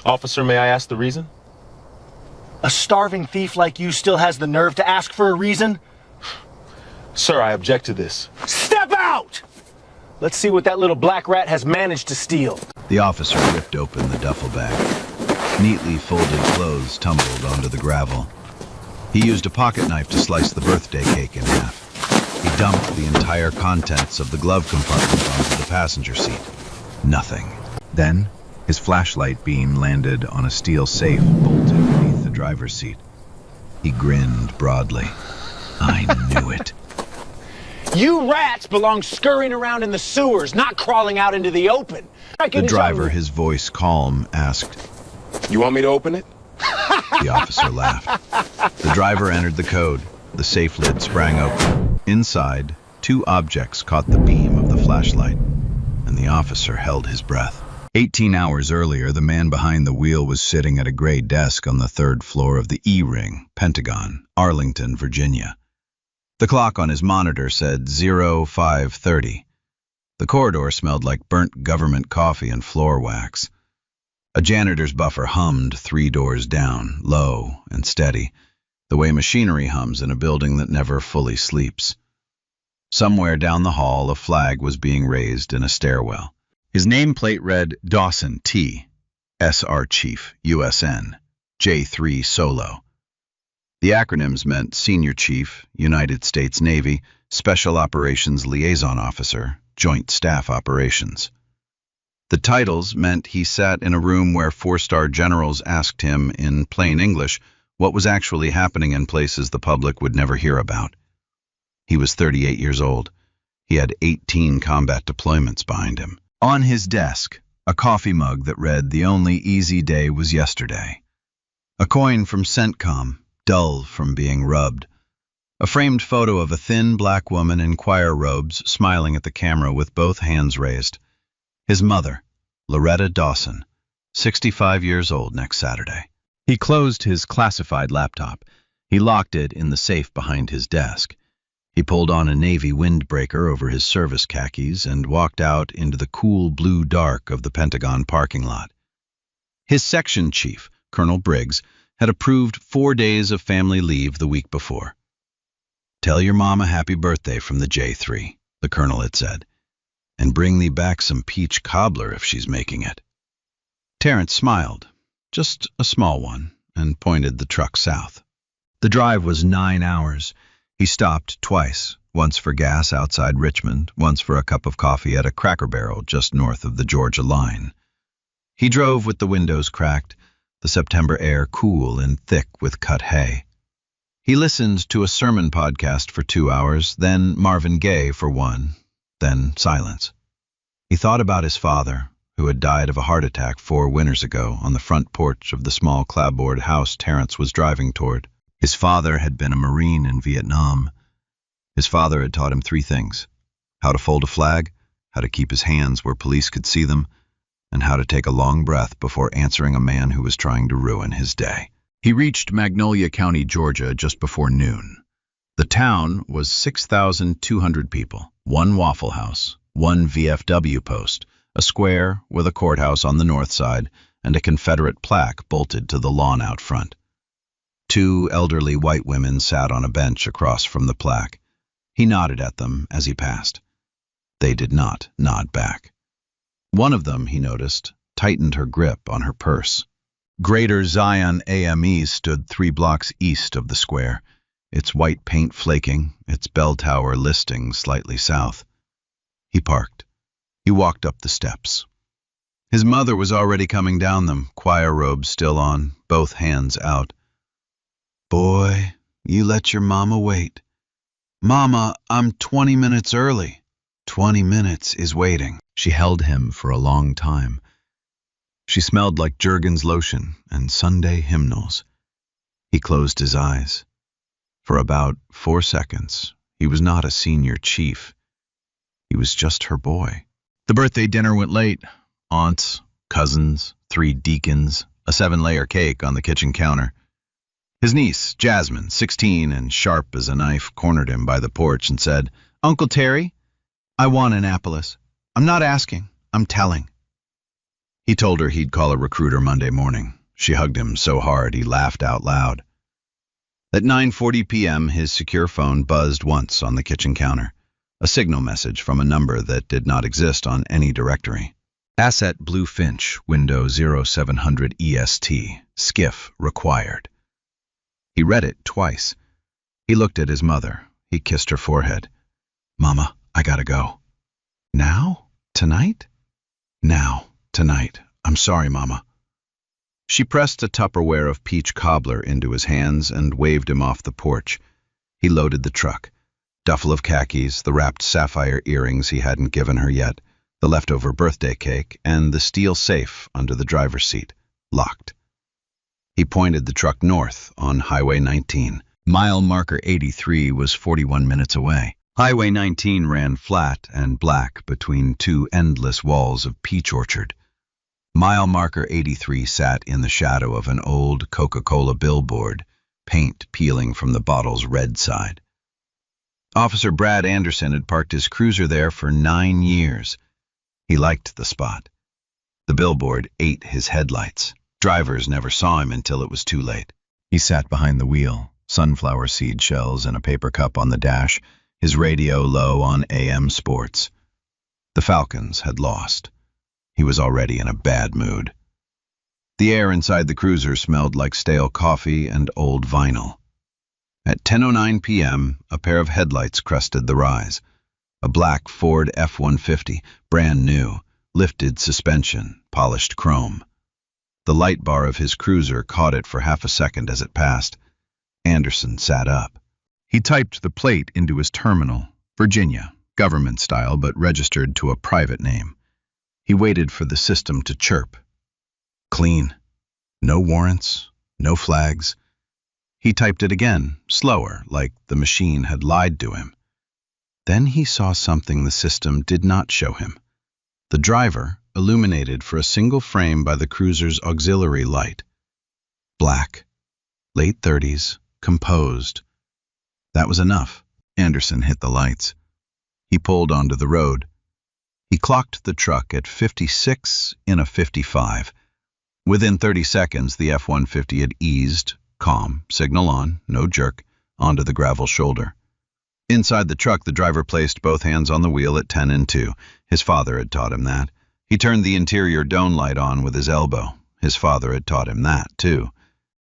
Officer, may I ask the reason? A starving thief like you still has the nerve to ask for a reason? Sir, I object to this. Step out! Let's see what that little black rat has managed to steal. The officer ripped open the duffel bag. Neatly folded clothes tumbled onto the gravel. He used a pocket knife to slice the birthday cake in half. He dumped the entire contents of the glove compartment onto the passenger seat. Nothing. Then, his flashlight beam landed on a steel safe bolted beneath the driver's seat. He grinned broadly. I knew it. You rats belong scurrying around in the sewers, not crawling out into the open. The driver, his voice calm, asked, You want me to open it? The officer laughed. The driver entered the code. The safe lid sprang open. Inside, two objects caught the beam of the flashlight, and the officer held his breath. 18 hours earlier, the man behind the wheel was sitting at a gray desk on the third floor of the E-Ring, Pentagon, Arlington, Virginia. The clock on his monitor said 0530. The corridor smelled like burnt government coffee and floor wax. A janitor's buffer hummed 3 doors down, low and steady, the way machinery hums in a building that never fully sleeps. Somewhere down the hall, a flag was being raised in a stairwell. His nameplate read Dawson T., SR Chief, USN, J3 Solo. The acronyms meant Senior Chief, United States Navy, Special Operations Liaison Officer, Joint Staff Operations. The titles meant he sat in a room where 4-star generals asked him, in plain English, what was actually happening in places the public would never hear about. He was 38 years old. He had 18 combat deployments behind him. On his desk, a coffee mug that read, The only easy day was yesterday. A coin from CENTCOM, dull from being rubbed. A framed photo of a thin black woman in choir robes smiling at the camera with both hands raised. His mother, Loretta Dawson, 65 years old next Saturday. He closed his classified laptop. He locked it in the safe behind his desk. He pulled on a navy windbreaker over his service khakis and walked out into the cool blue dark of the Pentagon parking lot. His section chief, Colonel Briggs, had approved 4 days of family leave the week before. Tell your mama happy birthday from the J3, the colonel had said, and bring thee back some peach cobbler if she's making it. Terrence smiled, just a small one, and pointed the truck south. The drive was 9 hours. He stopped twice, once for gas outside Richmond, once for a cup of coffee at a Cracker Barrel just north of the Georgia line. He drove with the windows cracked, the September air cool and thick with cut hay. He listened to a sermon podcast for 2 hours, then Marvin Gaye for 1, then silence. He thought about his father, who had died of a heart attack 4 winters ago on the front porch of the small clapboard house Terrence was driving toward. His father had been a Marine in Vietnam. His father had taught him 3 things: how to fold a flag, how to keep his hands where police could see them, and how to take a long breath before answering a man who was trying to ruin his day. He reached Magnolia County, Georgia, just before noon. The town was 6,200 people, 1 Waffle House, 1 VFW post, a square with a courthouse on the north side, and a Confederate plaque bolted to the lawn out front. 2 elderly white women sat on a bench across from the plaque. He nodded at them as he passed. They did not nod back. One of them, he noticed, tightened her grip on her purse. Greater Zion AME stood 3 blocks east of the square, its white paint flaking, its bell tower listing slightly south. He parked. He walked up the steps. His mother was already coming down them, choir robes still on, both hands out. Boy, you let your mama wait. Mama, I'm 20 minutes early. 20 minutes is waiting. She held him for a long time. She smelled like Jergens lotion and Sunday hymnals. He closed his eyes. For about 4 seconds, he was not a senior chief. He was just her boy. The birthday dinner went late. Aunts, cousins, 3 deacons, a 7-layer cake on the kitchen counter. His niece, Jasmine, 16 and sharp as a knife, cornered him by the porch and said, Uncle Terry, I want Annapolis. I'm not asking, I'm telling. He told her he'd call a recruiter Monday morning. She hugged him so hard he laughed out loud. At 9:40 p.m., his secure phone buzzed once on the kitchen counter, a signal message from a number that did not exist on any directory. Asset Blue Finch, window 0700 EST, skiff required. He read it twice. He looked at his mother. He kissed her forehead. "Mama, I gotta go." "Now? Tonight?" "Now. Tonight. I'm sorry, Mama." She pressed a Tupperware of peach cobbler into his hands and waved him off the porch. He loaded the truck. Duffel of khakis, the wrapped sapphire earrings he hadn't given her yet, the leftover birthday cake, and the steel safe under the driver's seat, locked. He pointed the truck north on Highway 19. Mile marker 83 was 41 minutes away. Highway 19 ran flat and black between two endless walls of peach orchard. Mile marker 83 sat in the shadow of an old Coca-Cola billboard, paint peeling from the bottle's red side. Officer Brad Anderson had parked his cruiser there for 9 years. He liked the spot. The billboard ate his headlights. Drivers never saw him until it was too late. He sat behind the wheel, sunflower seed shells in a paper cup on the dash, his radio low on AM sports. The Falcons had lost. He was already in a bad mood. The air inside the cruiser smelled like stale coffee and old vinyl. At 10:09 p.m., a pair of headlights crested the rise. A black Ford F-150, brand new, lifted suspension, polished chrome. The light bar of his cruiser caught it for half a second as it passed. Anderson sat up. He typed the plate into his terminal, Virginia, government style but registered to a private name. He waited for the system to chirp. Clean. No warrants, no flags. He typed it again, slower, like the machine had lied to him. Then he saw something the system did not show him. The driver, illuminated for a single frame by the cruiser's auxiliary light. Black, late 30s, composed. That was enough. Anderson hit the lights. He pulled onto the road. He clocked the truck at 56 in a 55. Within 30 seconds, the F-150 had eased, calm, signal on, no jerk, onto the gravel shoulder. Inside the truck, the driver placed both hands on the wheel at 10 and 2. His father had taught him that. He turned the interior dome light on with his elbow. His father had taught him that, too.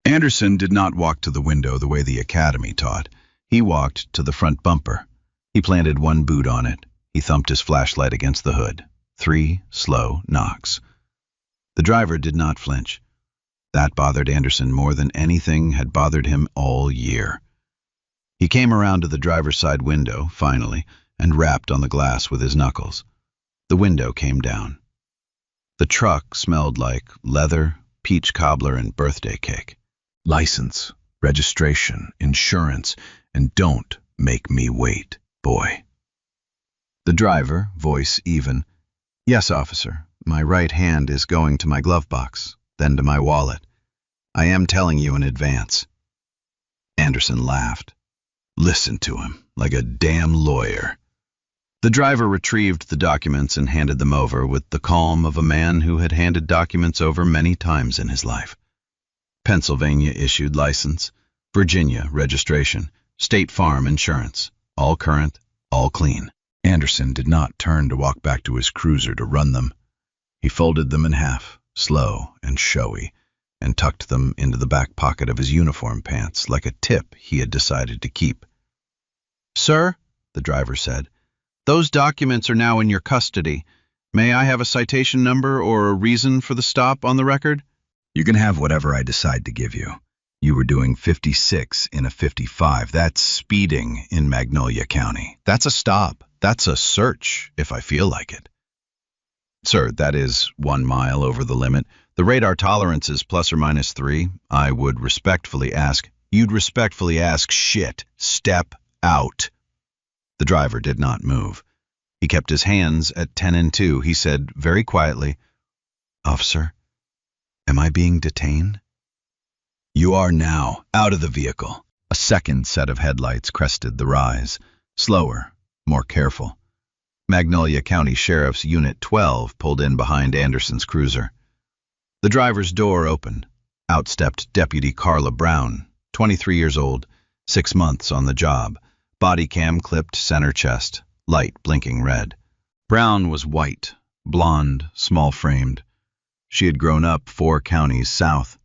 Anderson did not walk to the window the way the academy taught. He walked to the front bumper. He planted one boot on it. He thumped his flashlight against the hood. 3 slow knocks. The driver did not flinch. That bothered Anderson more than anything had bothered him all year. He came around to the driver's side window, finally, and rapped on the glass with his knuckles. The window came down. The truck smelled like leather, peach cobbler, and birthday cake. License, registration, insurance, and don't make me wait, boy. The driver, voice even. Yes, officer. My right hand is going to my glove box, then to my wallet. I am telling you in advance. Anderson laughed. Listen to him, like a damn lawyer. The driver retrieved the documents and handed them over with the calm of a man who had handed documents over many times in his life. Pennsylvania issued license, Virginia registration, State Farm insurance, all current, all clean. Anderson did not turn to walk back to his cruiser to run them. He folded them in half, slow and showy, and tucked them into the back pocket of his uniform pants like a tip he had decided to keep. Sir, the driver said, those documents are now in your custody. May I have a citation number or a reason for the stop on the record? You can have whatever I decide to give you. You were doing 56 in a 55. That's speeding in Magnolia County. That's a stop. That's a search, if I feel like it. Sir, that is 1 mile over the limit. The radar tolerance is ±3. I would respectfully ask, you'd respectfully ask, shit, step out. The driver did not move. He kept his hands at 10 and 2. He said very quietly, Officer, am I being detained? You are now. Out of the vehicle. A second set of headlights crested the rise. Slower, more careful. Magnolia County Sheriff's Unit 12 pulled in behind Anderson's cruiser. The driver's door opened. Out stepped Deputy Carla Brown, 23 years old, 6 months on the job, body cam clipped center chest, light blinking red. Brown was white, blonde, small-framed. She had grown up 4 counties south.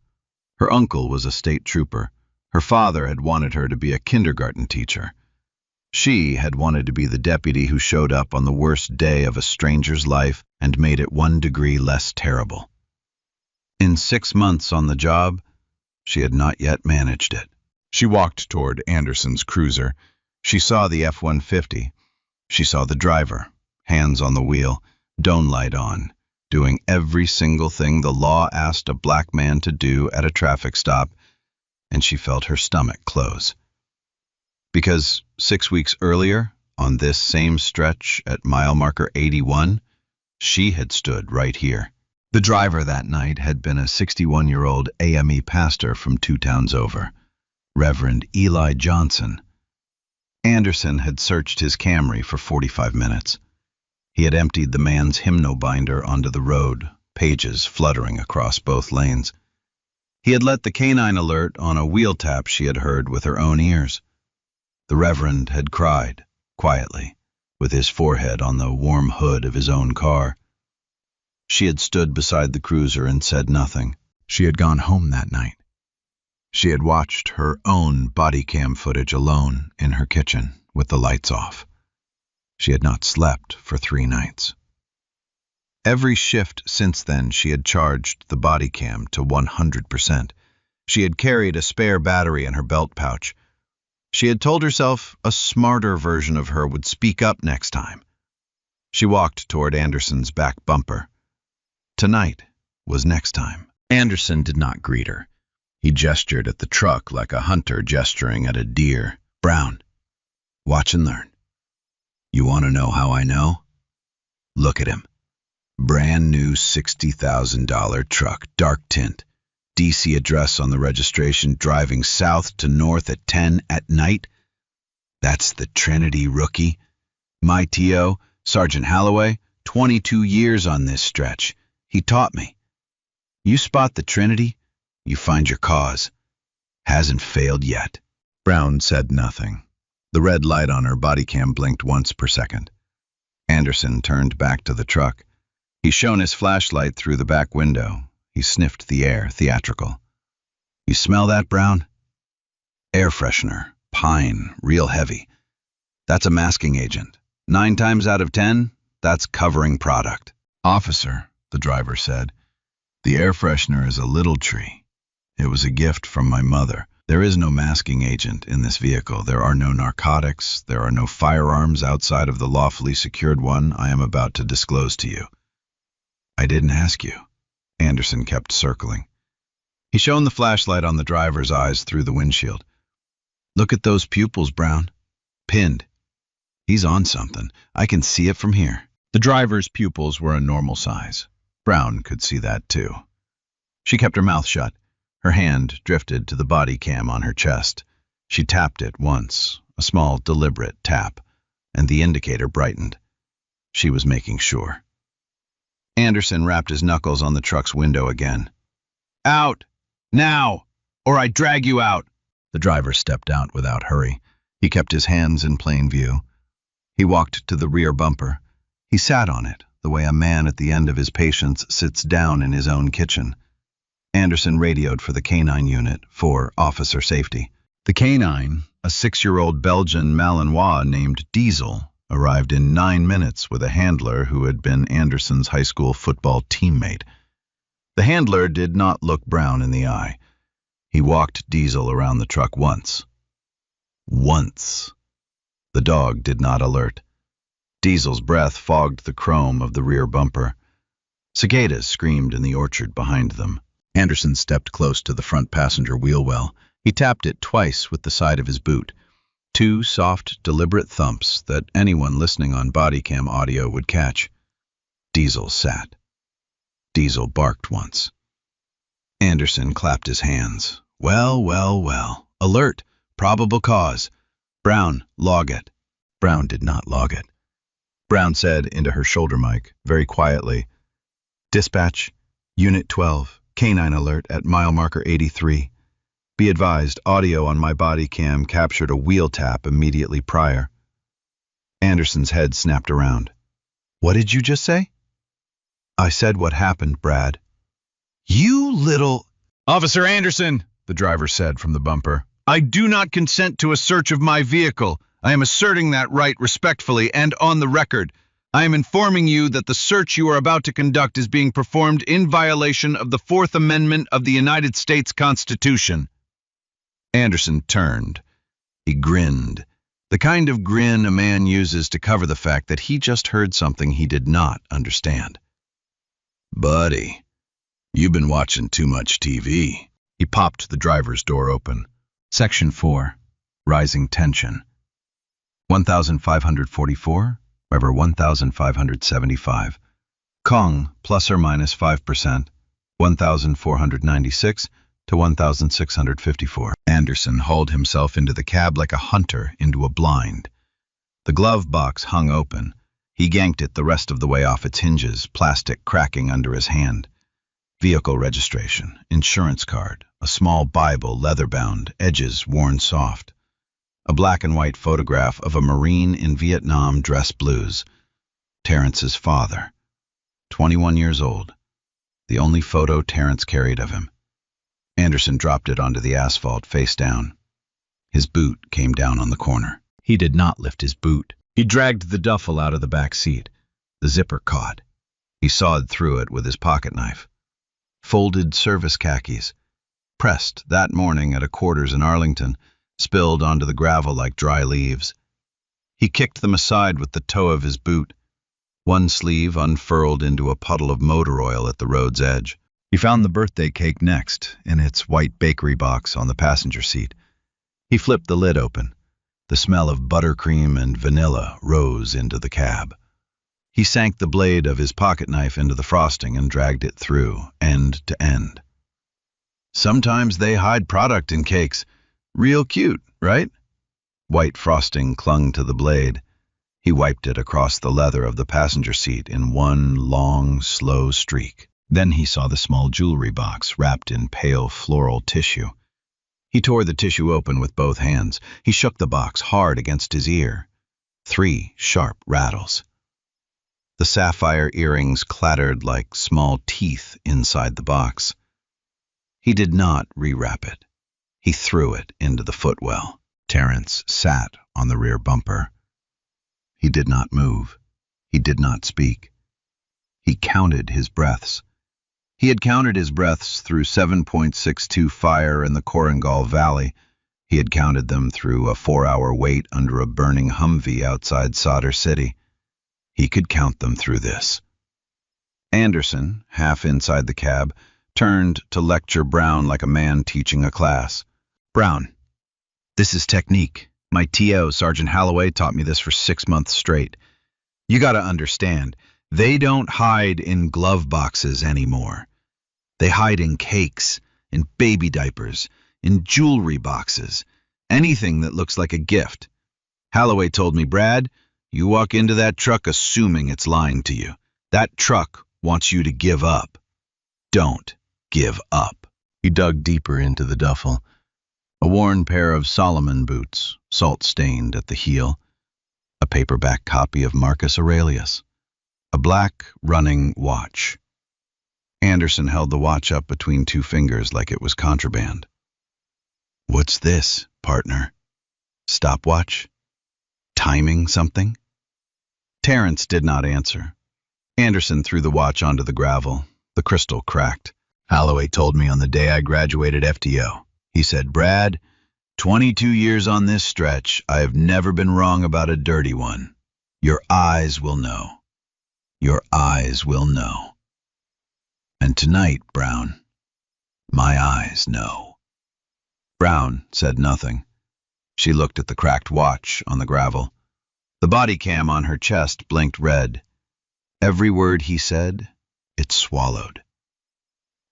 Her uncle was a state trooper. Her father had wanted her to be a kindergarten teacher. She had wanted to be the deputy who showed up on the worst day of a stranger's life and made it 1 degree less terrible. In 6 months on the job, she had not yet managed it. She walked toward Anderson's cruiser. She saw the F-150. She saw the driver, hands on the wheel, dome light on, doing every single thing the law asked a black man to do at a traffic stop, and she felt her stomach close. Because 6 weeks earlier, on this same stretch at mile marker 81, she had stood right here. The driver that night had been a 61-year-old AME pastor from 2 towns over, Reverend Eli Johnson. Anderson had searched his Camry for 45 minutes. He had emptied the man's hymno binder onto the road, pages fluttering across both lanes. He had let the canine alert on a wheel tap she had heard with her own ears. The Reverend had cried, quietly, with his forehead on the warm hood of his own car. She had stood beside the cruiser and said nothing. She had gone home that night. She had watched her own body cam footage alone in her kitchen with the lights off. She had not slept for 3 nights. Every shift since then she had charged the body cam to 100%. She had carried a spare battery in her belt pouch. She had told herself a smarter version of her would speak up next time. She walked toward Anderson's back bumper. Tonight was next time. Anderson did not greet her. He gestured at the truck like a hunter gesturing at a deer. Brown, watch and learn. You want to know how I know? Look at him. Brand new $60,000 truck, dark tint. DC address on the registration, driving south to north at 10 at night. That's the Trinity rookie. My TO, Sergeant Halloway, 22 years on this stretch. He taught me. You spot the Trinity, you find your cause. Hasn't failed yet. Brown said nothing. The red light on her body cam blinked once per second. Anderson turned back to the truck. He shone his flashlight through the back window. He sniffed the air, theatrical. You smell that, Brown? Air freshener, pine, real heavy. That's a masking agent. 9 times out of 10, that's covering product. Officer, the driver said, the air freshener is a little tree. It was a gift from my mother. There is no masking agent in this vehicle. There are no narcotics. There are no firearms outside of the lawfully secured one I am about to disclose to you. I didn't ask you. Anderson kept circling. He shone the flashlight on the driver's eyes through the windshield. Look at those pupils, Brown. Pinned. He's on something. I can see it from here. The driver's pupils were a normal size. Brown could see that too. She kept her mouth shut. Her hand drifted to the body cam on her chest. She tapped it once, a small, deliberate tap, and the indicator brightened. She was making sure. Anderson rapped his knuckles on the truck's window again. Out! Now! Or I drag you out! The driver stepped out without hurry. He kept his hands in plain view. He walked to the rear bumper. He sat on it, the way a man at the end of his patience sits down in his own kitchen. Anderson radioed for the canine unit for officer safety. The canine, a 6-year-old Belgian Malinois named Diesel, arrived in 9 minutes with a handler who had been Anderson's high school football teammate. The handler did not look Brown in the eye. He walked Diesel around the truck once. Once. The dog did not alert. Diesel's breath fogged the chrome of the rear bumper. Cicadas screamed in the orchard behind them. Anderson stepped close to the front passenger wheel well. He tapped it twice with the side of his boot. 2 soft, deliberate thumps that anyone listening on body cam audio would catch. Diesel sat. Diesel barked once. Anderson clapped his hands. Well, well, well. Alert. Probable cause. Brown, log it. Brown did not log it. Brown said into her shoulder mic, very quietly, Dispatch, Unit 12, Canine alert at mile marker 83. Be advised, audio on my body cam captured a wheel tap immediately prior. Anderson's head snapped around. What did you just say? I said what happened, Brad. You little... Officer Anderson, the driver said from the bumper, I do not consent to a search of my vehicle. I am asserting that right respectfully and on the record. I am informing you that the search you are about to conduct is being performed in violation of the Fourth Amendment of the United States Constitution. Anderson turned. He grinned. The kind of grin a man uses to cover the fact that he just heard something he did not understand. Buddy, you've been watching too much TV. He popped the driver's door open. Section 4. Rising Tension. 1,544 over 1,575. Kong, plus or minus 5%. 1,496 to 1,654. Anderson hauled himself into the cab like a hunter into a blind. The glove box hung open. He yanked it the rest of the way off its hinges, plastic cracking under his hand. Vehicle registration, insurance card, a small Bible, leather-bound, edges worn soft. A black and white photograph of a Marine in Vietnam dress blues. Terrence's father. 21 years old. The only photo Terrence carried of him. Anderson dropped it onto the asphalt face down. His boot came down on the corner. He did not lift his boot. He dragged the duffel out of the back seat. The zipper caught. He sawed through it with his pocket knife. Folded service khakis. Pressed that morning at a Quarters in Arlington, spilled onto the gravel like dry leaves. He kicked them aside with the toe of his boot. One sleeve unfurled into a puddle of motor oil at the road's edge. He found the birthday cake next, in its white bakery box on the passenger seat. He flipped the lid open. The smell of buttercream and vanilla rose into the cab. He sank the blade of his pocket knife into the frosting and dragged it through, end to end. Sometimes they hide product in cakes. Real cute, right? White frosting clung to the blade. He wiped it across the leather of the passenger seat in one long, slow streak. Then he saw the small jewelry box wrapped in pale floral tissue. He tore the tissue open with both hands. He shook the box hard against his ear. 3 sharp rattles. The sapphire earrings clattered like small teeth inside the box. He did not rewrap it. He threw it into the footwell. Terrence sat on the rear bumper. He did not move. He did not speak. He counted his breaths. He had counted his breaths through 7.62 fire in the Korengal Valley. He had counted them through a 4-hour wait under a burning Humvee outside Solder City. He could count them through this. Anderson, half inside the cab, turned to lecture Brown like a man teaching a class. Brown, this is technique. My T.O., Sergeant Holloway, taught me this for 6 months straight. You gotta understand, they don't hide in glove boxes anymore. They hide in cakes, in baby diapers, in jewelry boxes, anything that looks like a gift. Holloway told me, Brad, you walk into that truck assuming it's lying to you. That truck wants you to give up. Don't give up. He dug deeper into the duffel. A worn pair of Solomon boots, salt-stained at the heel. A paperback copy of Marcus Aurelius. A black running watch. Anderson held the watch up between 2 fingers like it was contraband. What's this, partner? Stopwatch? Timing something? Terrence did not answer. Anderson threw the watch onto the gravel. The crystal cracked. Holloway told me on the day I graduated FTO. He said, Brad, 22 years on this stretch, I have never been wrong about a dirty one. Your eyes will know. Your eyes will know. And tonight, Brown, my eyes know. Brown said nothing. She looked at the cracked watch on the gravel. The body cam on her chest blinked red. Every word he said, it swallowed.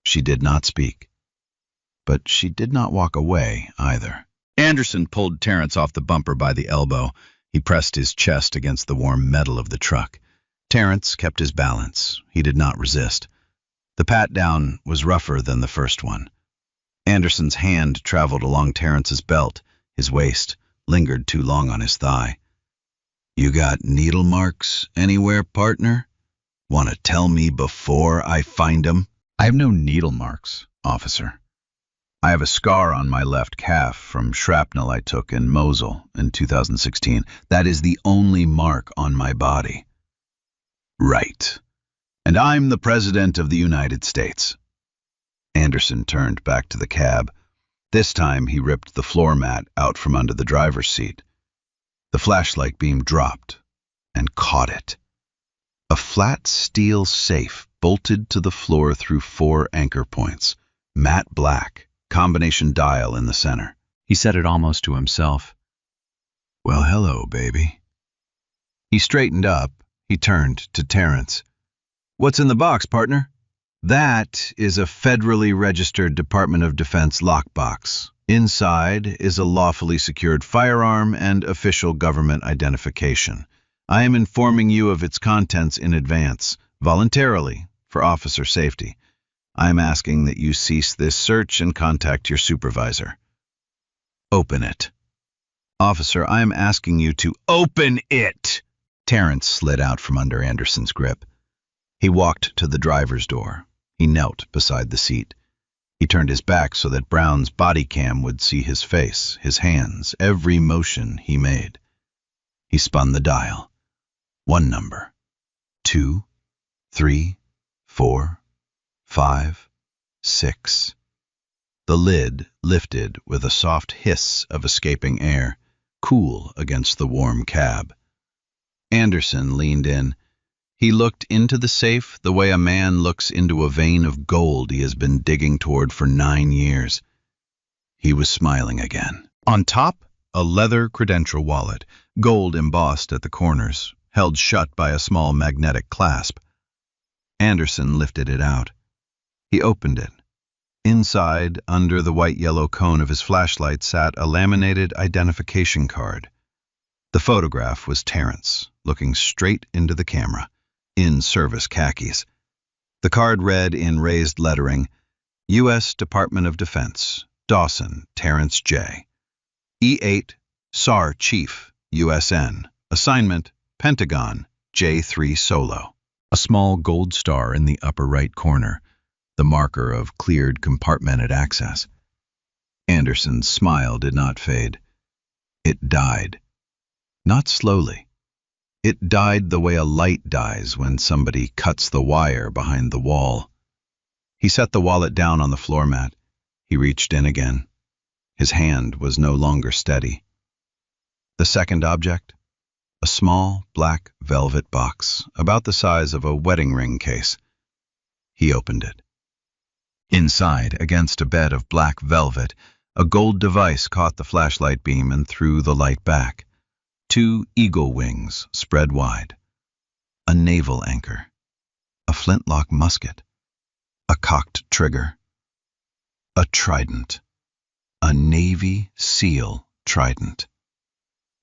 She did not speak. But she did not walk away either. Anderson pulled Terrence off the bumper by the elbow. He pressed his chest against the warm metal of the truck. Terrence kept his balance. He did not resist. The pat-down was rougher than the first one. Anderson's hand traveled along Terrence's belt. His waist lingered too long on his thigh. "You got needle marks anywhere, partner? Want to tell me before I find 'em?" "I have no needle marks, officer. I have a scar on my left calf from shrapnel I took in Mosul in 2016. That is the only mark on my body." "Right. And I'm the President of the United States." Anderson turned back to the cab. This time he ripped the floor mat out from under the driver's seat. The flashlight beam dropped and caught it. A flat steel safe bolted to the floor through 4 anchor points, matte black, combination dial in the center. He said it almost to himself. "Well, hello, baby." He straightened up. He turned to Terrence. "What's in the box, partner?" "That is a federally registered Department of Defense lockbox. Inside is a lawfully secured firearm and official government identification. I am informing you of its contents in advance, voluntarily, for officer safety. I am asking that you cease this search and contact your supervisor." "Open it." "Officer, I am asking you to open it!" Terrence slid out from under Anderson's grip. He walked to the driver's door. He knelt beside the seat. He turned his back so that Brown's body cam would see his face, his hands, every motion he made. He spun the dial. 1 number, 2, 3, 4, 5, 6. The lid lifted with a soft hiss of escaping air, cool against the warm cab. Anderson leaned in. He looked into the safe the way a man looks into a vein of gold he has been digging toward for 9 years. He was smiling again. On top, a leather credential wallet, gold embossed at the corners, held shut by a small magnetic clasp. Anderson lifted it out. He opened it. Inside, under the white-yellow cone of his flashlight, sat a laminated identification card. The photograph was Terrence, looking straight into the camera, in service khakis. The card read in raised lettering, U.S. Department of Defense, Dawson, Terrence J. E8, SAR Chief, USN. Assignment, Pentagon, J3 Solo. A small gold star in the upper right corner, the marker of cleared compartmented access. Anderson's smile did not fade. It died. Not slowly. It died the way a light dies when somebody cuts the wire behind the wall. He set the wallet down on the floor mat. He reached in again. His hand was no longer steady. The second object? A small black velvet box, about the size of a wedding ring case. He opened it. Inside, against a bed of black velvet, a gold device caught the flashlight beam and threw the light back. 2 eagle wings spread wide. A naval anchor. A flintlock musket. A cocked trigger. A trident. A Navy SEAL trident.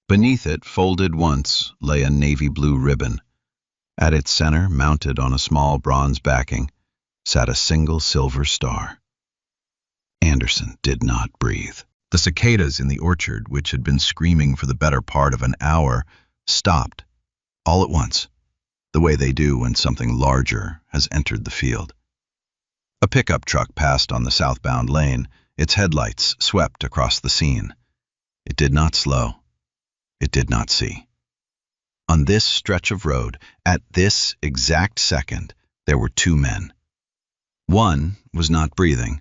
Beneath it, folded once, lay a navy blue ribbon. At its center, mounted on a small bronze backing, sat a single silver star. Anderson did not breathe. The cicadas in the orchard, which had been screaming for the better part of an hour, stopped, all at once, the way they do when something larger has entered the field. A pickup truck passed on the southbound lane. Its headlights swept across the scene. It did not slow. It did not see. On this stretch of road, at this exact second, there were 2 men. One was not breathing.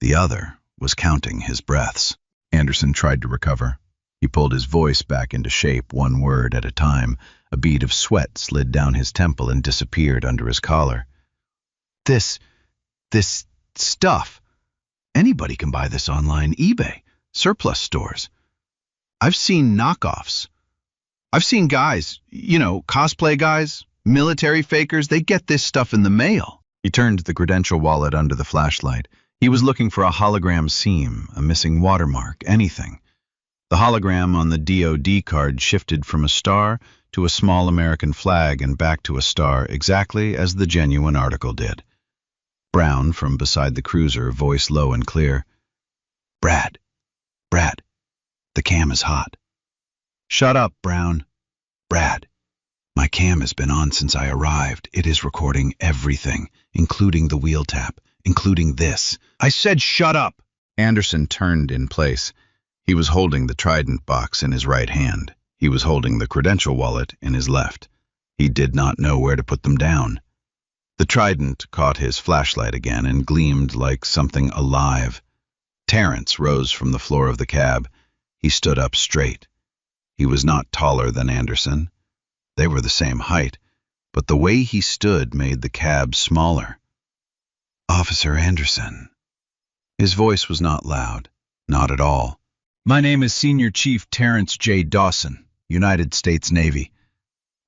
The other was counting his breaths. Anderson tried to recover. He pulled his voice back into shape, 1 word at a time. A bead of sweat slid down his temple and disappeared under his collar. This stuff. Anybody can buy this online, eBay, surplus stores. I've seen knockoffs. I've seen guys, cosplay guys, military fakers, they get this stuff in the mail. He turned the credential wallet under the flashlight. He was looking for a hologram seam, a missing watermark, anything. The hologram on the DoD card shifted from a star to a small American flag and back to a star, exactly as the genuine article did. Brown, from beside the cruiser, voice low and clear. Brad, the cam is hot. Shut up, Brown. Brad, my cam has been on since I arrived. It is recording everything, including the wheel tap, including this. I said shut up! Anderson turned in place. He was holding the Trident box in his right hand. He was holding the credential wallet in his left. He did not know where to put them down. The Trident caught his flashlight again and gleamed like something alive. Terrence rose from the floor of the cab. He stood up straight. He was not taller than Anderson. They were the same height, but the way he stood made the cab smaller. Officer Anderson. His voice was not loud, not at all. My name is Senior Chief Terrence J. Dawson, United States Navy.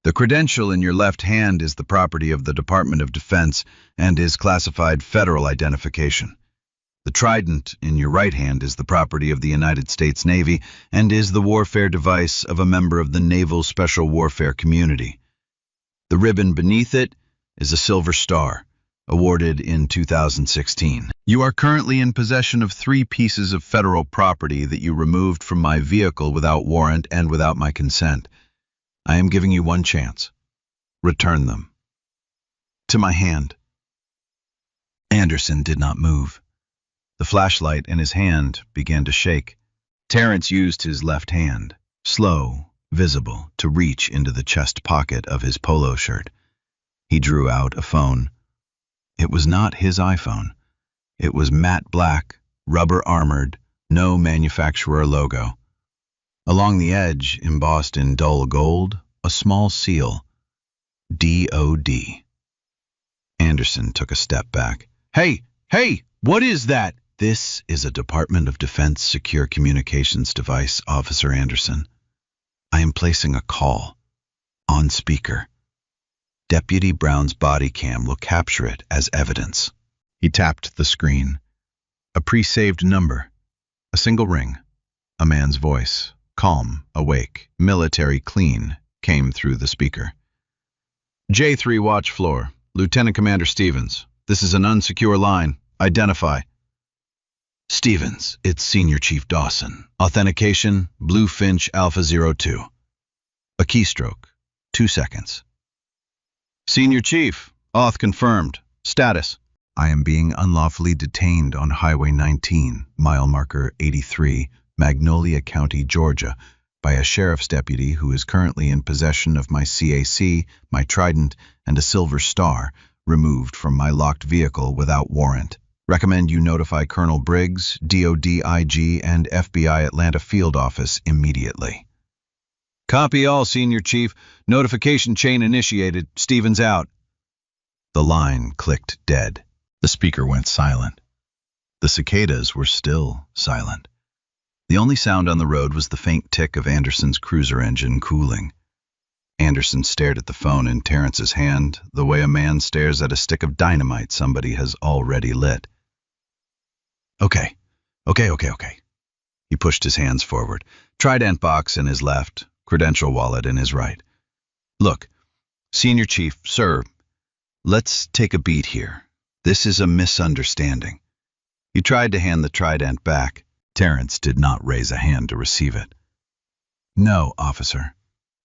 The credential in your left hand is the property of the Department of Defense and is classified federal identification. The Trident in your right hand is the property of the United States Navy and is the warfare device of a member of the Naval Special Warfare Community. The ribbon beneath it is a silver star, awarded in 2016. You are currently in possession of 3 pieces of federal property that you removed from my vehicle without warrant and without my consent. I am giving you one chance. Return them. To my hand. Anderson did not move. The flashlight in his hand began to shake. Terrence used his left hand, slow, visible, to reach into the chest pocket of his polo shirt. He drew out a phone. It was not his iPhone. It was matte black, rubber-armored, no manufacturer logo. Along the edge, embossed in dull gold, a small seal. DOD. Anderson took a step back. Hey, what is that? This is a Department of Defense secure communications device, Officer Anderson. I am placing a call. On speaker. Deputy Brown's body cam will capture it as evidence. He tapped the screen. A pre-saved number. A single ring. A man's voice, calm, awake, military clean, came through the speaker. J3 watch floor. Lieutenant Commander Stevens. This is an unsecure line. Identify. Stevens, it's Senior Chief Dawson. Authentication, Bluefinch Alpha 02. A keystroke, 2 seconds. Senior Chief, auth confirmed. Status. I am being unlawfully detained on Highway 19, mile marker 83, Magnolia County, Georgia, by a sheriff's deputy who is currently in possession of my CAC, my Trident, and a silver star, removed from my locked vehicle without warrant. Recommend you notify Colonel Briggs, DOD IG, and FBI Atlanta Field Office immediately. Copy all, Senior Chief. Notification chain initiated. Stevens out. The line clicked dead. The speaker went silent. The cicadas were still silent. The only sound on the road was the faint tick of Anderson's cruiser engine cooling. Anderson stared at the phone in Terrence's hand, the way a man stares at a stick of dynamite somebody has already lit. Okay. He pushed his hands forward, Trident box in his left, credential wallet in his right. Look, Senior Chief, sir, let's take a beat here. This is a misunderstanding. He tried to hand the Trident back. Terrence did not raise a hand to receive it. No, officer.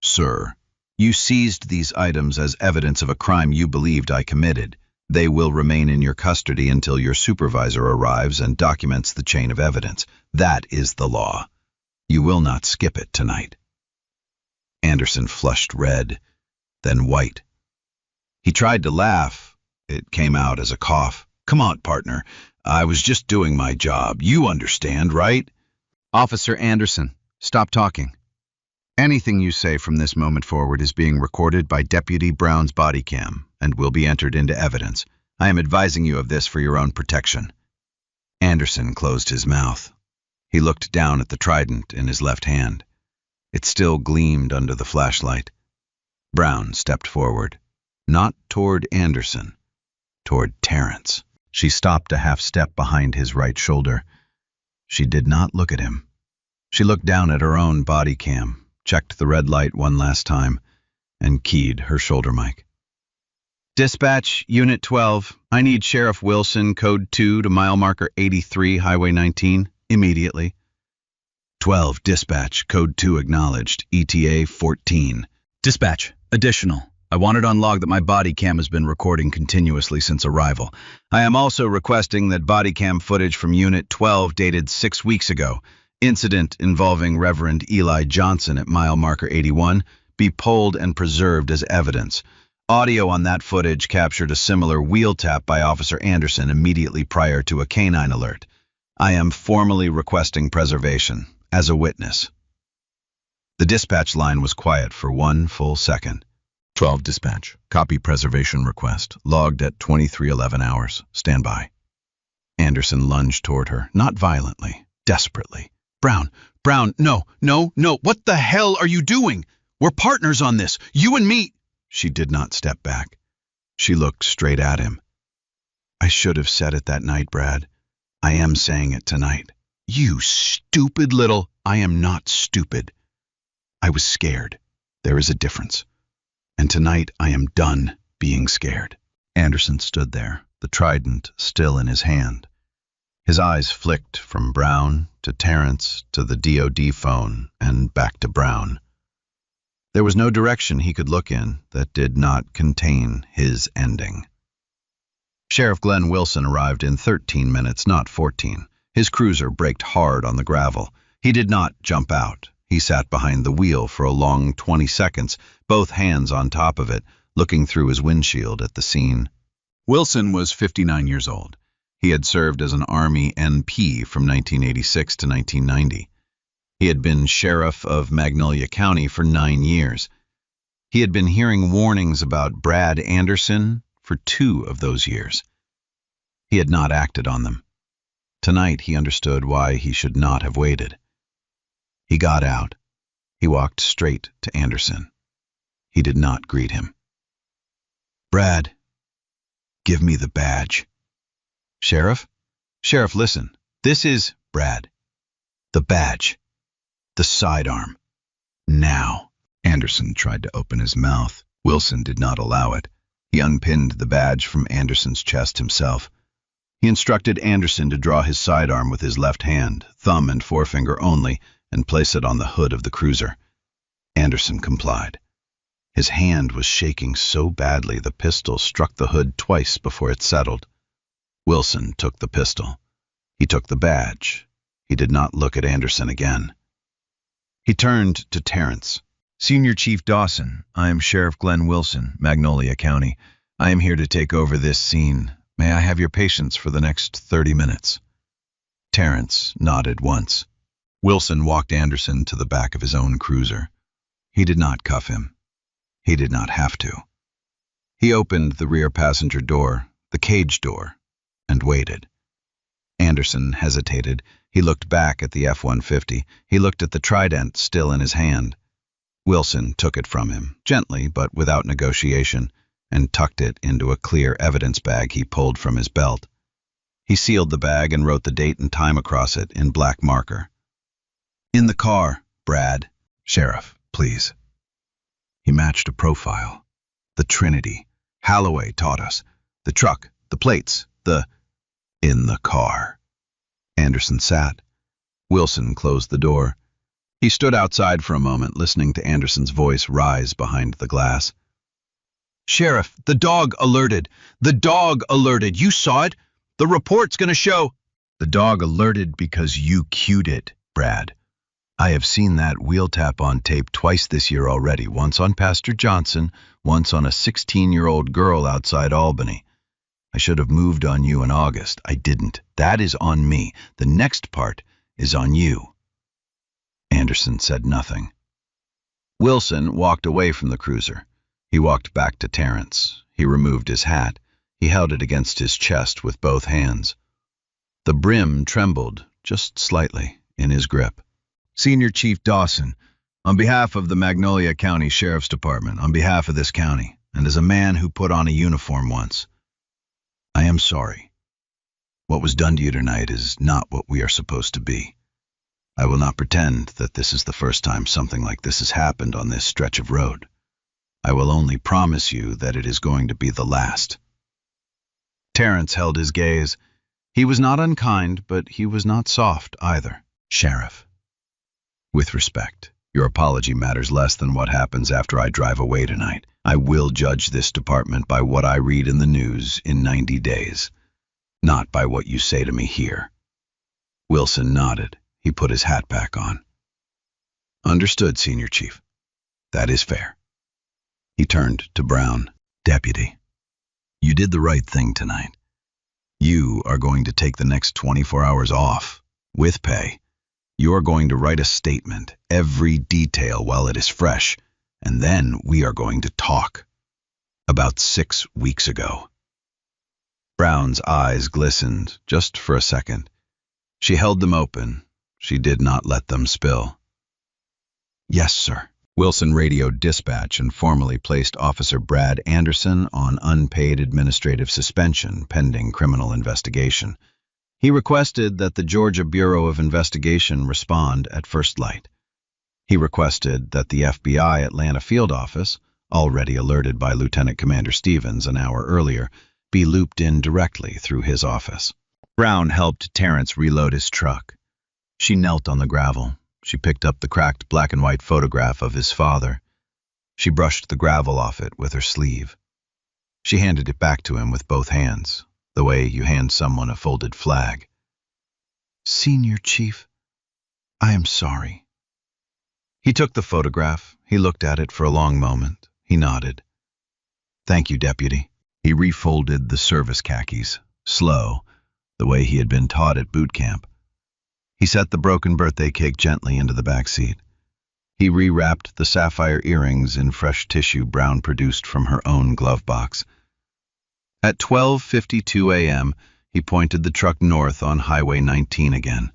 Sir, you seized these items as evidence of a crime you believed I committed. They will remain in your custody until your supervisor arrives and documents the chain of evidence. That is the law. You will not skip it tonight. Anderson flushed red, then white. He tried to laugh. It came out as a cough. Come on, partner. I was just doing my job. You understand, right? Officer Anderson, stop talking. Anything you say from this moment forward is being recorded by Deputy Brown's body cam and will be entered into evidence. I am advising you of this for your own protection. Anderson closed his mouth. He looked down at the Trident in his left hand. It still gleamed under the flashlight. Brown stepped forward, not toward Anderson, toward Terrence. She stopped a half step behind his right shoulder. She did not look at him. She looked down at her own body cam, checked the red light one last time, and keyed her shoulder mic. Dispatch, Unit 12. I need Sheriff Wilson, Code 2 to mile marker 83, Highway 19, immediately. 12, Dispatch, Code 2 acknowledged, ETA 14. Dispatch, additional. I wanted on log that my body cam has been recording continuously since arrival. I am also requesting that body cam footage from Unit 12 dated 6 weeks ago, incident involving Reverend Eli Johnson at mile marker 81, be pulled and preserved as evidence. Audio on that footage captured a similar wheel tap by Officer Anderson immediately prior to a canine alert. I am formally requesting preservation as a witness. The dispatch line was quiet for 1 full second. 12 Dispatch. Copy preservation request. Logged at 23:11 hours. Stand by. Anderson lunged toward her, not violently, desperately. Brown, no. What the hell are you doing? We're partners on this. You and me. She did not step back. She looked straight at him. I should have said it that night, Brad. I am saying it tonight. You stupid little... I am not stupid. I was scared. There is a difference. And tonight I am done being scared. Anderson stood there, the trident still in his hand. His eyes flicked from Brown to Terrence to the DOD phone and back to Brown. There was no direction he could look in that did not contain his ending. Sheriff Glenn Wilson arrived in 13 minutes, not 14. His cruiser braked hard on the gravel. He did not jump out. He sat behind the wheel for a long 20 seconds, both hands on top of it, looking through his windshield at the scene. Wilson was 59 years old. He had served as an Army NP from 1986 to 1990. He had been sheriff of Magnolia County for 9 years. He had been hearing warnings about Brad Anderson for 2 of those years. He had not acted on them. Tonight he understood why he should not have waited. He got out. He walked straight to Anderson. He did not greet him. Brad, give me the badge. Sheriff? Sheriff, listen. This is Brad. The badge. The sidearm. Now. Anderson tried to open his mouth. Wilson did not allow it. He unpinned the badge from Anderson's chest himself. He instructed Anderson to draw his sidearm with his left hand, thumb and forefinger only, and place it on the hood of the cruiser. Anderson complied. His hand was shaking so badly the pistol struck the hood twice before it settled. Wilson took the pistol. He took the badge. He did not look at Anderson again. He turned to Terrence. Senior Chief Dawson, I am Sheriff Glenn Wilson, Magnolia County. I am here to take over this scene. May I have your patience for the next 30 minutes? Terrence nodded once. Wilson walked Anderson to the back of his own cruiser. He did not cuff him. He did not have to. He opened the rear passenger door, the cage door, and waited. Anderson hesitated. He looked back at the F-150. He looked at the Trident still in his hand. Wilson took it from him, gently but without negotiation, and tucked it into a clear evidence bag he pulled from his belt. He sealed the bag and wrote the date and time across it in black marker. In the car, Brad. Sheriff, please. He matched a profile. The Trinity. Halloway taught us. The truck, the plates, in the car. Anderson sat. Wilson closed the door. He stood outside for a moment, listening to Anderson's voice rise behind the glass. Sheriff, the dog alerted. The dog alerted. You saw it. The report's going to show. The dog alerted because you cued it, Brad. I have seen that wheel tap on tape twice this year already, once on Pastor Johnson, once on a 16-year-old girl outside Albany. I should have moved on you in August. I didn't. That is on me. The next part is on you. Anderson said nothing. Wilson walked away from the cruiser. He walked back to Terrence. He removed his hat. He held it against his chest with both hands. The brim trembled, just slightly, in his grip. Senior Chief Dawson, on behalf of the Magnolia County Sheriff's Department, on behalf of this county, and as a man who put on a uniform once, I am sorry. What was done to you tonight is not what we are supposed to be. I will not pretend that this is the first time something like this has happened on this stretch of road. I will only promise you that it is going to be the last." Terrence held his gaze. He was not unkind, but he was not soft either. "Sheriff, with respect, your apology matters less than what happens after I drive away tonight. I will judge this department by what I read in the news in 90 days, not by what you say to me here." Wilson nodded. He put his hat back on. "Understood, Senior Chief. That is fair." He turned to Brown. "Deputy, you did the right thing tonight. You are going to take the next 24 hours off, with pay. You are going to write a statement, every detail while it is fresh, and then we are going to talk. About 6 weeks ago." Brown's eyes glistened just for a second. She held them open. She did not let them spill. "Yes, sir." Wilson radioed dispatch and formally placed Officer Brad Anderson on unpaid administrative suspension pending criminal investigation. He requested that the Georgia Bureau of Investigation respond at first light. He requested that the FBI Atlanta field office, already alerted by Lieutenant Commander Stevens an hour earlier, be looped in directly through his office. Brown helped Terrence reload his truck. She knelt on the gravel. She picked up the cracked black and white photograph of his father. She brushed the gravel off it with her sleeve. She handed it back to him with both hands, the way you hand someone a folded flag. "Senior Chief, I am sorry." He took the photograph. He looked at it for a long moment. He nodded. "Thank you, Deputy." He refolded the service khakis, slow, the way he had been taught at boot camp. He set the broken birthday cake gently into the back seat. He rewrapped the sapphire earrings in fresh tissue Brown produced from her own glove box. At 12:52 a.m., he pointed the truck north on Highway 19 again,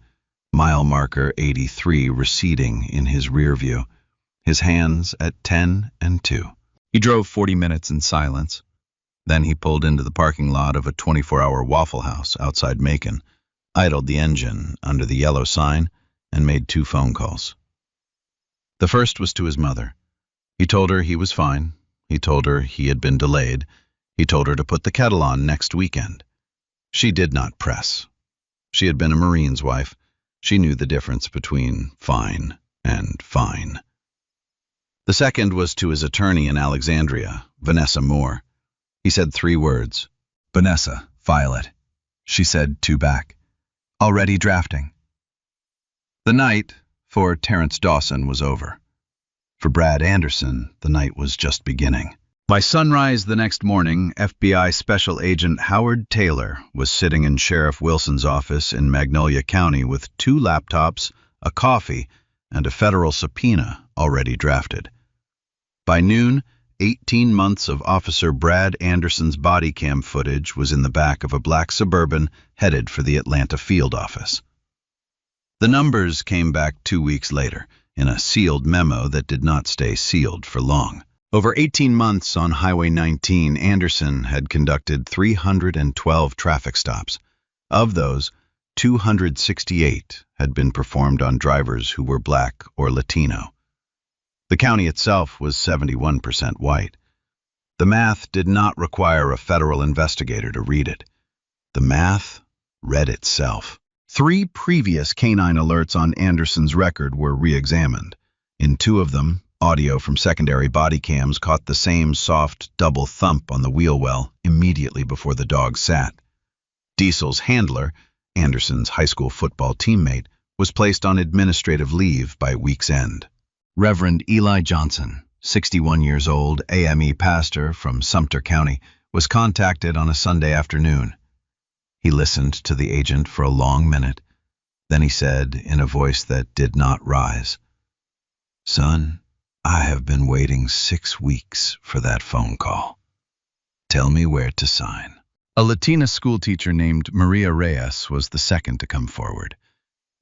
mile marker 83 receding in his rear view, his hands at 10 and 2. He drove 40 minutes in silence. Then he pulled into the parking lot of a 24-hour Waffle House outside Macon, idled the engine under the yellow sign, and made 2 phone calls. The first was to his mother. He told her he was fine. He told her he had been delayed. He told her to put the kettle on next weekend. She did not press. She had been a Marine's wife. She knew the difference between fine and fine. The second was to his attorney in Alexandria, Vanessa Moore. He said 3 words. "Vanessa, file it." She said 2 back. "Already drafting." The night for Terrence Dawson was over. For Brad Anderson, the night was just beginning. By sunrise the next morning, FBI Special Agent Howard Taylor was sitting in Sheriff Wilson's office in Magnolia County with 2 laptops, a coffee, and a federal subpoena already drafted. By noon, 18 months of Officer Brad Anderson's body cam footage was in the back of a black Suburban headed for the Atlanta field office. The numbers came back 2 weeks later in a sealed memo that did not stay sealed for long. Over 18 months on Highway 19, Anderson had conducted 312 traffic stops. Of those, 268 had been performed on drivers who were black or Latino. The county itself was 71% white. The math did not require a federal investigator to read it. The math read itself. 3 previous canine alerts on Anderson's record were re-examined. In 2 of them, audio from secondary body cams caught the same soft double thump on the wheel well immediately before the dog sat. Diesel's handler, Anderson's high school football teammate, was placed on administrative leave by week's end. Reverend Eli Johnson, 61 years old, AME pastor from Sumter County, was contacted on a Sunday afternoon. He listened to the agent for a long minute. Then he said in a voice that did not rise, "Son, I have been waiting 6 weeks for that phone call. Tell me where to sign." A Latina schoolteacher named Maria Reyes was the second to come forward.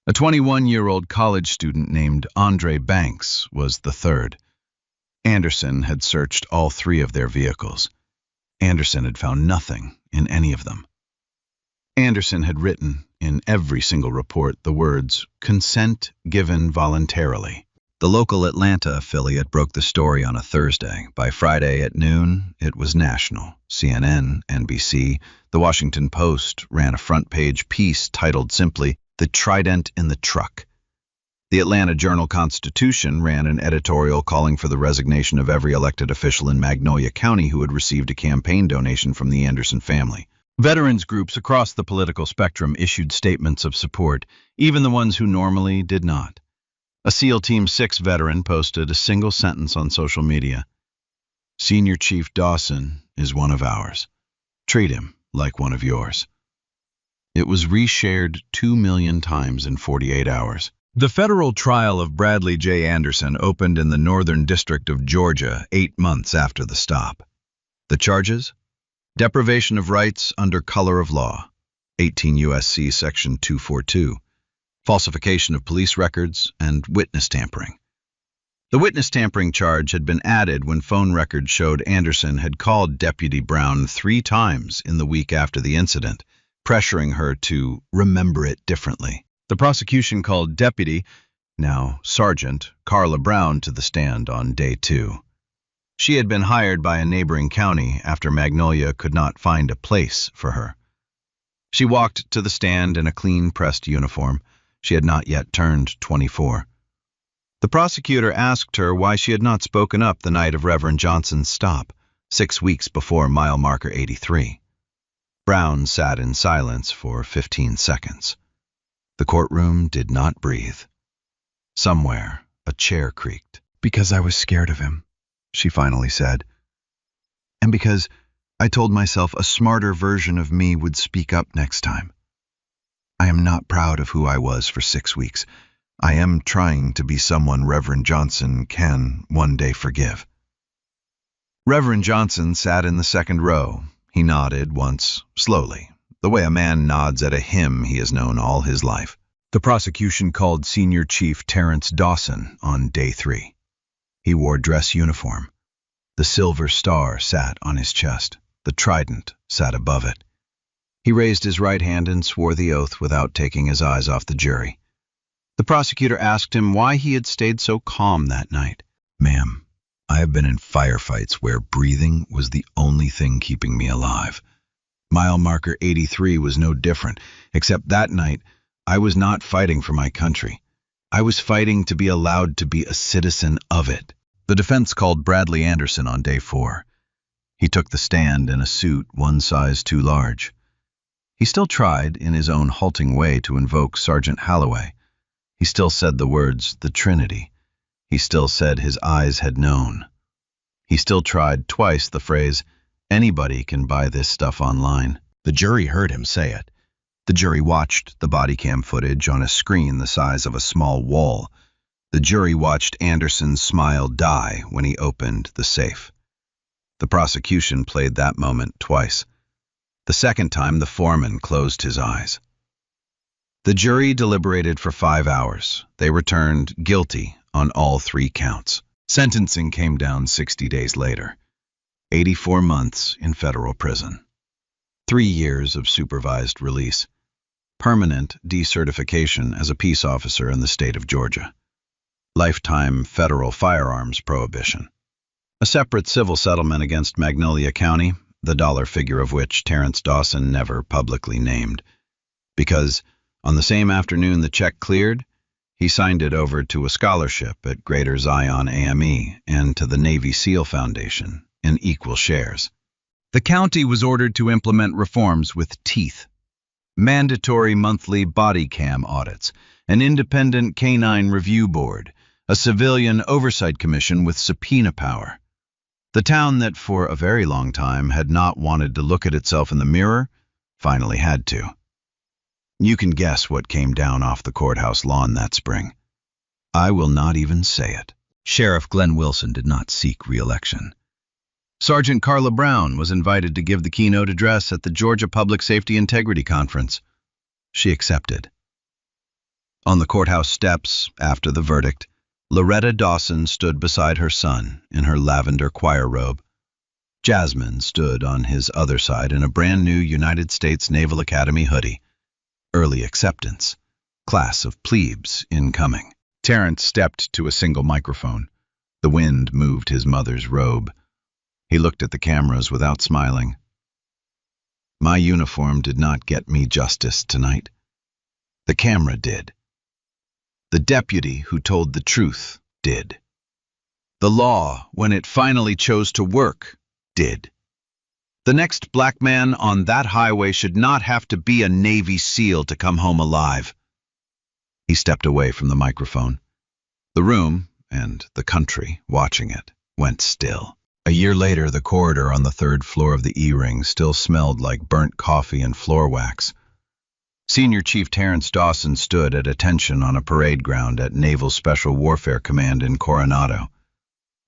A 21-year-old college student named Andre Banks was the third. Anderson had searched all 3 of their vehicles. Anderson had found nothing in any of them. Anderson had written in every single report the words, "consent given voluntarily." The local Atlanta affiliate broke the story on a Thursday. By Friday at noon, it was national. CNN, NBC, The Washington Post ran a front-page piece titled simply, "The Trident in the Truck." The Atlanta Journal-Constitution ran an editorial calling for the resignation of every elected official in Magnolia County who had received a campaign donation from the Anderson family. Veterans groups across the political spectrum issued statements of support, even the ones who normally did not. A SEAL Team 6 veteran posted a single sentence on social media. "Senior Chief Dawson is one of ours. Treat him like one of yours." It was reshared 2 million times in 48 hours. The federal trial of Bradley J. Anderson opened in the Northern District of Georgia 8 months after the stop. The charges? Deprivation of rights under color of law, 18 U.S.C. Section 242, falsification of police records, and witness tampering. The witness tampering charge had been added when phone records showed Anderson had called Deputy Brown 3 times in the week after the incident, pressuring her to remember it differently. The prosecution called Deputy, now Sergeant, Carla Brown to the stand on day 2. She had been hired by a neighboring county after Magnolia could not find a place for her. She walked to the stand in a clean-pressed uniform. She had not yet turned 24. The prosecutor asked her why she had not spoken up the night of Reverend Johnson's stop, 6 weeks before mile marker 83. Brown sat in silence for 15 seconds. The courtroom did not breathe. Somewhere, a chair creaked. "Because I was scared of him," she finally said. "And because I told myself a smarter version of me would speak up next time. I am not proud of who I was for 6 weeks. I am trying to be someone Reverend Johnson can one day forgive." Reverend Johnson sat in the second row. He nodded once, slowly, the way a man nods at a hymn he has known all his life. The prosecution called Senior Chief Terrence Dawson on day 3. He wore dress uniform. The silver star sat on his chest. The trident sat above it. He raised his right hand and swore the oath without taking his eyes off the jury. The prosecutor asked him why he had stayed so calm that night. "Ma'am, I have been in firefights where breathing was the only thing keeping me alive. Mile marker 83 was no different, except that night I was not fighting for my country. I was fighting to be allowed to be a citizen of it." The defense called Bradley Anderson on day 4. He took the stand in a suit 1 size too large. He still tried, in his own halting way, to invoke Sergeant Holloway. He still said the words, "the Trinity." He still said his eyes had known. He still tried twice the phrase, "Anybody can buy this stuff online." The jury heard him say it. The jury watched the body cam footage on a screen the size of a small wall. The jury watched Anderson's smile die when he opened the safe. The prosecution played that moment twice. The second time, the foreman closed his eyes. The jury deliberated for 5 hours. They returned guilty on all 3 counts. Sentencing came down 60 days later. 84 months in federal prison. 3 years of supervised release. Permanent decertification as a peace officer in the state of Georgia. Lifetime federal firearms prohibition. A separate civil settlement against Magnolia County, the dollar figure of which Terrence Dawson never publicly named. Because on the same afternoon the check cleared, he signed it over to a scholarship at Greater Zion AME and to the Navy SEAL Foundation in equal shares. The county was ordered to implement reforms with teeth. Mandatory monthly body cam audits, an independent canine review board, a civilian oversight commission with subpoena power. The town that for a very long time had not wanted to look at itself in the mirror finally had to. You can guess what came down off the courthouse lawn that spring. I will not even say it. Sheriff Glenn Wilson did not seek re-election. Sergeant Carla Brown was invited to give the keynote address at the Georgia Public Safety Integrity Conference. She accepted. On the courthouse steps, after the verdict, Loretta Dawson stood beside her son in her lavender choir robe. Jasmine stood on his other side in a brand new United States Naval Academy hoodie. Early acceptance. Class of plebes incoming. Terrence stepped to a single microphone. The wind moved his mother's robe. He looked at the cameras without smiling. My uniform did not get me justice tonight. The camera did. The deputy who told the truth did. The law, when it finally chose to work, did. The next black man on that highway should not have to be a Navy SEAL to come home alive. He stepped away from the microphone. The room, and the country watching it, went still. A year later, the corridor on the third floor of the E-Ring still smelled like burnt coffee and floor wax. Senior Chief Terrence Dawson stood at attention on a parade ground at Naval Special Warfare Command in Coronado.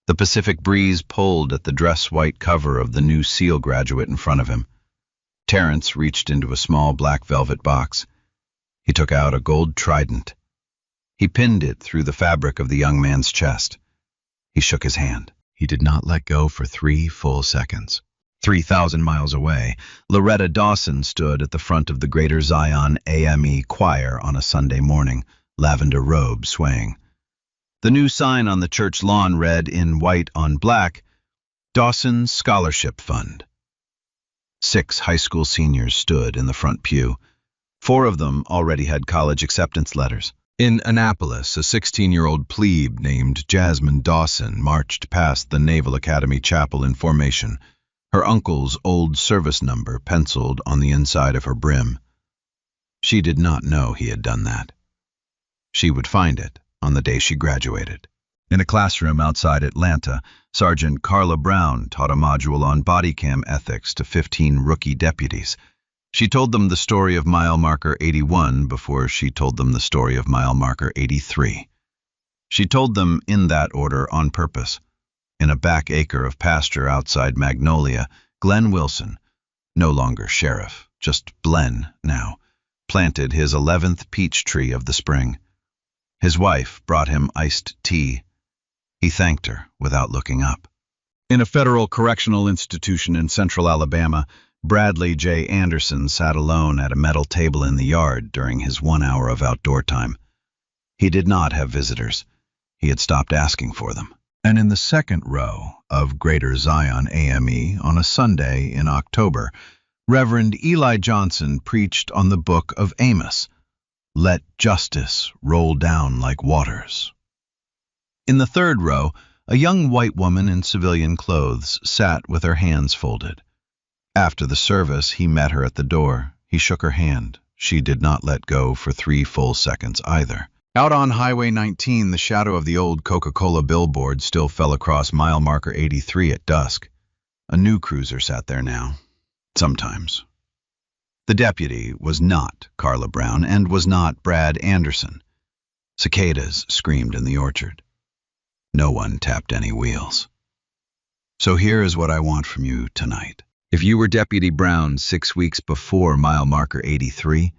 The Pacific breeze pulled at the dress-white cover of the new SEAL graduate in front of him. Terrence reached into a small black velvet box. He took out a gold trident. He pinned it through the fabric of the young man's chest. He shook his hand. He did not let go for 3 full seconds. 3,000 miles away, Loretta Dawson stood at the front of the Greater Zion AME choir on a Sunday morning, lavender robe swaying. The new sign on the church lawn read in white on black, Dawson Scholarship Fund. 6 high school seniors stood in the front pew. 4 of them already had college acceptance letters. In Annapolis, a 16-year-old plebe named Jasmine Dawson marched past the Naval Academy chapel in formation, her uncle's old service number penciled on the inside of her brim. She did not know he had done that. She would find it on the day she graduated. In a classroom outside Atlanta, Sergeant Carla Brown taught a module on body cam ethics to 15 rookie deputies. She told them the story of mile marker 81 before she told them the story of mile marker 83. She told them in that order on purpose. In a back acre of pasture outside Magnolia, Glenn Wilson, no longer sheriff, just Glenn now, planted his 11th peach tree of the spring. His wife brought him iced tea. He thanked her without looking up. In a federal correctional institution in central Alabama, Bradley J. Anderson sat alone at a metal table in the yard during his 1 hour of outdoor time. He did not have visitors. He had stopped asking for them. And in the second row of Greater Zion AME on a Sunday in October, Reverend Eli Johnson preached on the book of Amos, "Let justice roll down like waters." In the third row, a young white woman in civilian clothes sat with her hands folded. After the service, he met her at the door. He shook her hand. She did not let go for 3 full seconds either. Out on Highway 19, the shadow of the old Coca-Cola billboard still fell across mile marker 83 at dusk. A new cruiser sat there now. Sometimes. The deputy was not Carla Brown and was not Brad Anderson. Cicadas screamed in the orchard. No one tapped any wheels. So here is what I want from you tonight. If you were Deputy Brown 6 weeks before mile marker 83,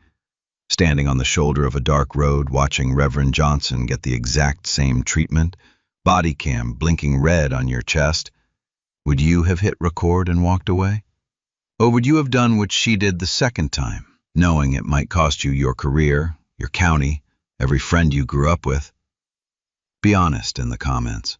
standing on the shoulder of a dark road watching Reverend Johnson get the exact same treatment, body cam blinking red on your chest, would you have hit record and walked away? Or would you have done what she did the second time, knowing it might cost you your career, your county, every friend you grew up with? Be honest in the comments.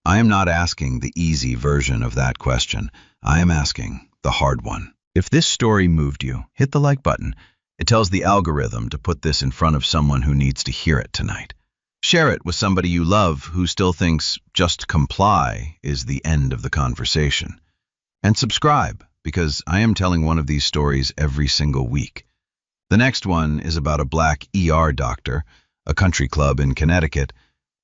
I am not asking the easy version of that question. I am asking the hard one. If this story moved you, hit the like button. It tells the algorithm to put this in front of someone who needs to hear it tonight. Share it with somebody you love who still thinks just comply is the end of the conversation. And subscribe, because I am telling one of these stories every single week. The next one is about a black ER doctor, a country club in Connecticut,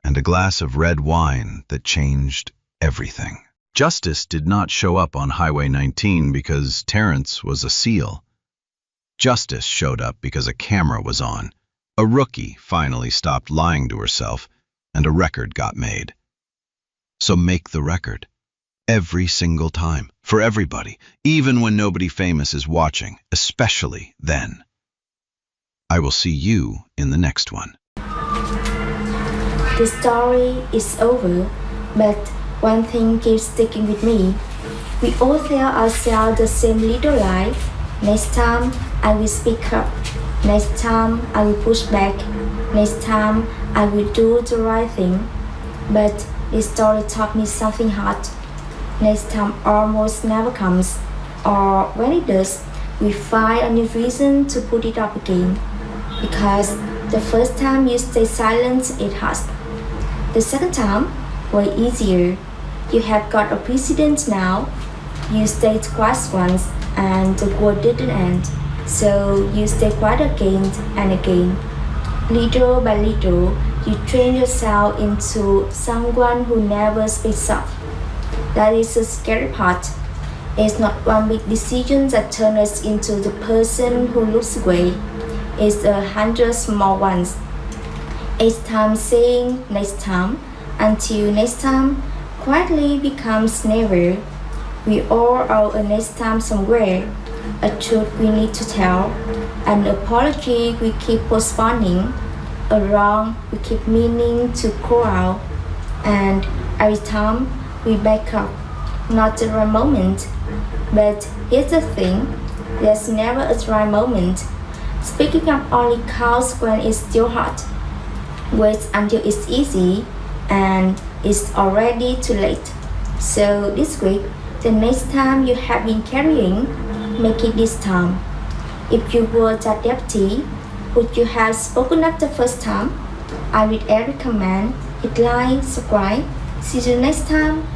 and a glass of red wine that changed everything. Justice did not show up on Highway 19 because Terrence was a SEAL. Justice showed up because a camera was on. A rookie finally stopped lying to herself, and a record got made. So make the record. Every single time. For everybody. Even when nobody famous is watching. Especially then. I will see you in the next one. The story is over, but one thing keeps sticking with me. We all tell ourselves the same little lie. Next time, I will speak up. Next time, I will push back. Next time, I will do the right thing. But this story taught me something hard. Next time almost never comes, or when it does, we find a new reason to put it up again. Because the first time you stay silent, it hurts. The second time, way easier. You have got a precedent now. You stayed quiet once, and the war didn't end. So you stay quiet again and again. Little by little, you train yourself into someone who never speaks up. That is the scary part. It's not one big decision that turns us into the person who looks away. It's 100 small ones. Each time saying next time until next time quietly becomes never. We all owe a next time somewhere, a truth we need to tell, an apology we keep postponing, a wrong we keep meaning to call out, and every time we back up, not the right moment. But here's the thing, there's never a right moment. Speaking up only counts when it's still hot. Wait until it's easy, and it's already too late. So this week, the next time you have been carrying, make it this time. If you were that deputy, would you have spoken up the first time? I read every comment, hit like, subscribe. See you next time.